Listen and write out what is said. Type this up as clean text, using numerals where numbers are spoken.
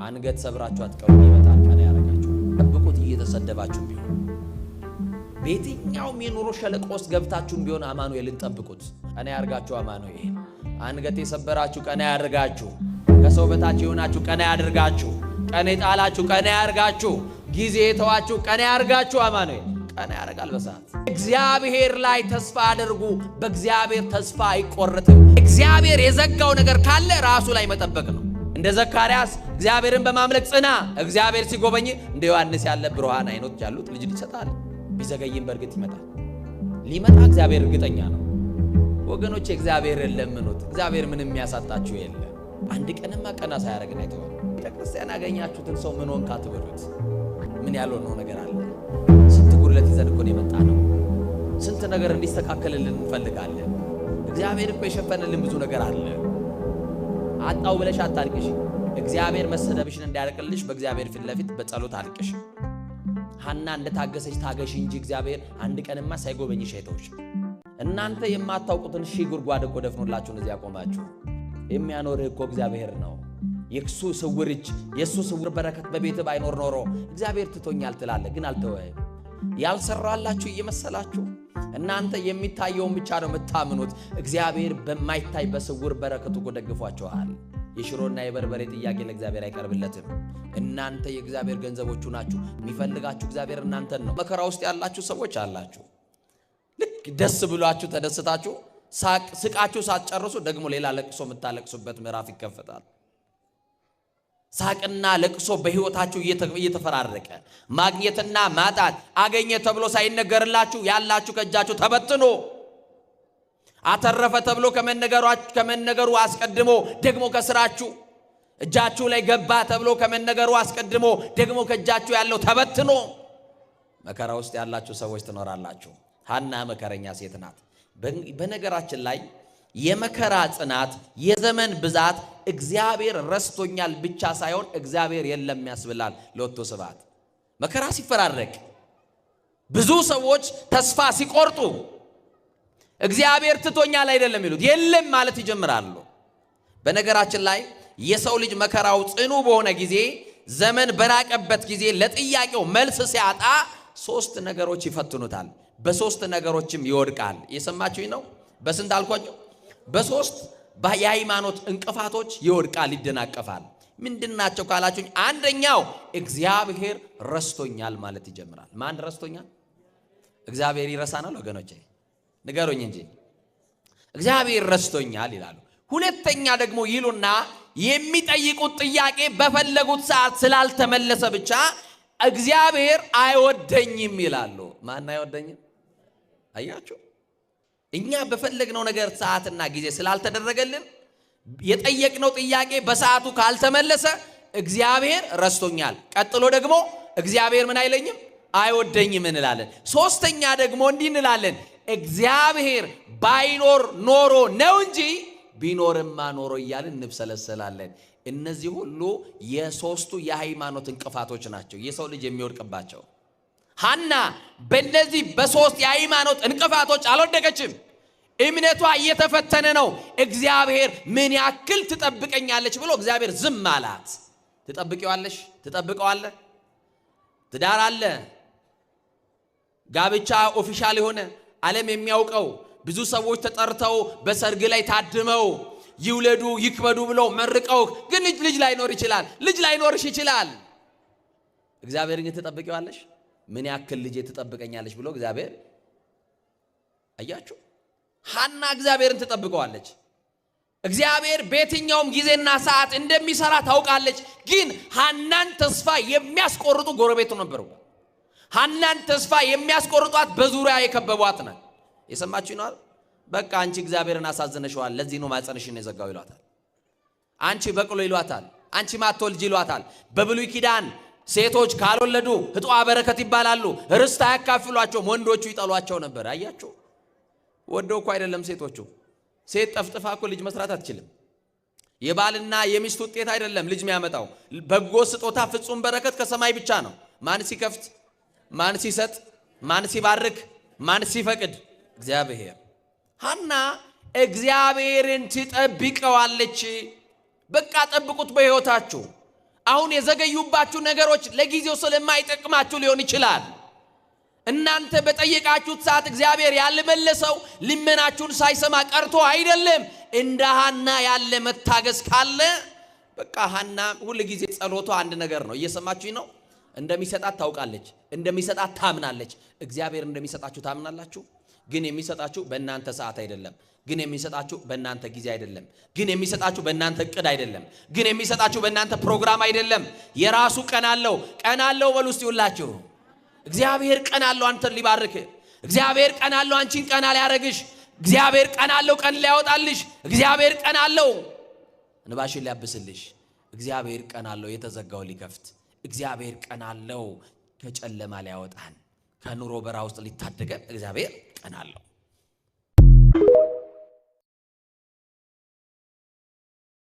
አንገት ሰብራችሁ አትቀሩ ይመጣል ቀና ያረጋችሁ ጠብቁት እየተሰደባችሁ ቢሆን በየትኛውም የኑሮ ሸለቆ ውስጥ ገብታችሁም ቢሆን አማኑኤልን ጠብቁት ቀና ያርጋችሁ አማኑኤል አንገት የሰበራችሁ ቀና ያርጋችሁ ከሰው በታች የሆናችሁ ቀና ያድርጋችሁ ቀና የጣላችሁ ቀና ያርጋችሁ ጊዜ የተዋችሁ ቀና ያርጋችሁ አማኑኤል ቀና ያረጋል በሰዓት እግዚአብሔር ላይ ተስፋ አድርጉ በእግዚአብሔር ተስፋ አይቆረጥም እግዚአብሔር የዘጋው ነገር ካለ ራሱ ላይ መጠበቅ ነው እንደ ዘካርያስ እግዚአብሔርን በማምለክ ጽና እግዚአብሔር ሲጎበኝ እንደ ዮሐንስ ያለ ብሩሃን አይኖች ያሉት ልጅ ይሰጣል ቢዘገይም በርግጥ ይመጣል ሊመጣ እግዚአብሔር እርግጠኛ ነው ወገኖች እግዚአብሔርን ለምኑት እግዚአብሔር ምንም የሚያሳጣችሁ የለም አንድ ቀንማ ቀና ሳያረግን አይተዋል ቤተክርስቲያን ያገኛችሁትን ሰው ምን ሆንክ አትበሉት ምን ያልሆነው ነገር አለ ስንት ጉድለት ይዘን እኮ ነው የመጣነው ስንት ነገር እንዲስተካከልልን እንፈልጋለን እግዚአብሔር እኮ የሸፈነልን ብዙ ነገር አለ አጣው ብለሽ አታልቅሽ እግዚአብሔር መሰደብሽን እንዲያርቅልሽ በእግዚአብሔር ፊት ለፊት በጸሎት አልቅሽ ሐና እንደታገሰች ታገሽ እንጂ እግዚአብሔር አንድ ቀንማ ሳይጎበኝሽ አይተውሽ እናንተ የማታውቁትን ሺህ ጉድጓድ እኮ ደፍኖላችሁ እዚህ ያቆማችሁ የሚያኖርህ እኮ እግዚአብሔር ነው የክሱ ስውር እጅ የሱ ስውር በረከት በቤት ባይኖር ኖሮ እግዚአብሔር ትቶኛል ትላለህ ግን አልተወህም ያልሰራላችሁ እየመሰላችሁ እናንተ የሚታየውን ብቻ ነው የምታምኑት እግዚአብሔር በማይታይ በስውር በረከቱ ደግፏችኋል የሽሮና የበርበሬ ጥያቄ ለእግዚአብሔር አይቀርብለትም እናንተ የእግዚአብሔር ገንዘቦቹ ናችሁ የሚፈልጋችሁ እግዚአብሔር እናንተን ነው መከራ ውስጥ ያላችሁ ሰዎች አላችሁ ልክ ደስ ብሏችሁ ተደስታችሁ ስቃችሁ ሳትጨርሱ ደግሞ ሌላ ለቅሶ የምታለቅሱበት ምዕራፍ ይከፈታል ሳቅና ለቅሶ በህይወታችሁ እየተፈራረቀ ማግኘትና ማጣት አገኘ ተብሎ ሳይነገርላችሁ ያላችሁ ከእጃችሁ ተበትኖ አተረፈ ተብሎ ከመነገሩ አስቀድሞ ደግሞ ከስራችሁ እጃችሁ ላይ ገባ ተብሎ ከመነገሩ አስቀድሞ ደግሞ ከእጃችሁ ያለው ተበትኖ መከራ ውስጥ ያላችሁ ሰዎች ትኖራላችሁ ሐና መከረኛ ሴት ናት በነገራችን ላይ የመከራ ጽናት የዘመን ብዛት እግዚአብሔር ረስቶኛል ብቻ ሳይሆን እግዚአብሔር የለም ያስብላል ለወቶ ስብሐት መከራ ሲፈራረቅ ብዙ ሰዎች ተስፋ ሲቆርጡ እግዚአብሔር ትቶኛል አይደለም ይሉት የለም ማለት ይጀምራሉ በነገራችን ላይ የሰው ልጅ መከራው ጽኑ በሆነ ጊዜ ዘመን በራቀበት ጊዜ ለጥያቄው መልስ ሲያጣ ሶስት ነገሮች ይፈትኑታል በሶስት ነገሮችም ይወድቃል የሰማችሁኝ ነው በስንት አልኳችሁ በሶስት የሃይማኖት እንቅፋቶች ይወድቃል ይደናቀፋል ምንድናቸው ካላችሁኝ አንደኛው እግዚአብሔር ረስቶኛል ማለት ይጀምራል ማን ረስቶኛል እግዚአብሔር ይረሳናል ወገኖቼ ንገሩኝ እንጂ እግዚአብሔር ረስቶኛል ይላሉ ሁለተኛ ደግሞ ይሉና የሚጠይቁት ጥያቄ በፈለጉት ሰዓት ስላልተመለሰ ብቻ እግዚአብሔር አይወደኝም ይላሉ ማን አይወደኝም አያችሁ እኛ በፈለግነው ነገር ሰዓትና ጊዜ ስላልተደረገልን የጠየቅነው ጥያቄ በሰዓቱ ካልተመለሰ እግዚአብሔር ረስቶኛል ቀጥሎ ደግሞ እግዚአብሔር ምን አይለኝም አይወደኝም እንላለን ሶስተኛ ደግሞ እንዲህ እንላለን እግዚአብሔር ባይኖር ኖሮ ነው እንጂ ቢኖርማ ኖሮ እያልን እንብሰለሰላለን እነዚህ ሁሉ የሶስቱ የሃይማኖት እንቅፋቶች ናቸው የሰው ልጅ የሚወድቅባቸው ሐና በእነዚህ በሶስት የሃይማኖት እንቅፋቶች አልወደቀችም እምነቷ እየተፈተነ ነው እግዚአብሔር ምን ያክል ትጠብቀኛለች ብሎ እግዚአብሔር ዝም አላት ትጠብቂዋለሽ ትጠብቀዋለህ ትዳር አለ ጋብቻ ኦፊሻል የሆነ ዓለም የሚያውቀው ብዙ ሰዎች ተጠርተው በሰርግ ላይ ታድመው ይውለዱ ይክበዱ ብለው መርቀው ግን ልጅ ላይኖር ይችላል ልጅ ላይኖርሽ ይችላል እግዚአብሔርን ግን ትጠብቂዋለሽ ምን ያክል ልጅ ትጠብቀኛለች ብሎ እግዚአብሔር አያችሁ ሐና እግዚአብሔርን ትጠብቀዋለች እግዚአብሔር በየትኛውም ጊዜና ሰዓት እንደሚሰራ ታውቃለች ግን ሐናን ተስፋ የሚያስቆርጡ ጎረቤቱ ነበሩ ሐናን ተስፋ የሚያስቆርጧት በዙሪያ የከበቧት ነው የሰማችሁ ነው በቃ አንቺ እግዚአብሔርን አሳዝነሽዋል ለዚህ ነው ማጸንሽን የዘጋው ይሏታል አንቺ በቅሎ ይሏታል አንቺ ማትወልጂ ይሏታል በብሉይ ኪዳን ሴቶች ካልወለዱ ህጧ በረከት ይባላሉ ርስት አያካፍሏቸው ወንዶቹ ይጠሏቸው ነበር አያችሁ ወደው እኮ አይደለም ሴቶቹ ሴት ጠፍጥፋ እኮ ልጅ መስራት አትችልም የባልና የሚስት ውጤት አይደለም ልጅ የሚያመጣው በጎ ስጦታ ፍጹም በረከት ከሰማይ ብቻ ነው ማን ሲከፍት ማን ሲሰጥ ማን ሲባርክ ማን ሲፈቅድ እግዚአብሔር ሐና እግዚአብሔርን ትጠብቀዋለች በቃ ጠብቁት በህይወታችሁ አሁን የዘገዩባችሁ ነገሮች ለጊዜው ስለማይጠቅማችሁ ሊሆን ይችላል። እናንተ በጠየቃችሁት ሰዓት እግዚአብሔር ያልመለሰው ልመናችሁን ሳይሰማ ቀርቶ አይደለም። እንደ ሐና ያለ መታገስ ካለ በቃ ሐና ሁሉ ጊዜ ጸሎቷ አንድ ነገር ነው። እየሰማችሁኝ ነው? እንደሚሰጣት ታውቃለች፣ እንደሚሰጣት ታምናለች። እግዚአብሔር እንደሚሰጣችሁ ታምናላችሁ። ግን የሚሰጣችሁ በእናንተ ሰዓት አይደለም። ግን የሚሰጣችሁ በእናንተ ጊዜ አይደለም። ግን የሚሰጣችሁ በእናንተ እቅድ አይደለም። ግን የሚሰጣችሁ በእናንተ ፕሮግራም አይደለም። የራሱ ቀን አለው። ቀን አለው በሉ እስቲ ሁላችሁ። እግዚአብሔር ቀን አለው አንተን ሊባርክ። እግዚአብሔር ቀን አለው አንቺን ቀና ሊያረግሽ። እግዚአብሔር ቀን አለው ቀን ሊያወጣልሽ። እግዚአብሔር ቀን አለው እንባሽን ሊያብስልሽ። እግዚአብሔር ቀን አለው የተዘጋው ሊከፍት። እግዚአብሔር ቀን አለው ከጨለማ ሊያወጣን፣ ከኑሮ በራ ውስጥ ሊታደገን። እግዚአብሔር ቀን አለው።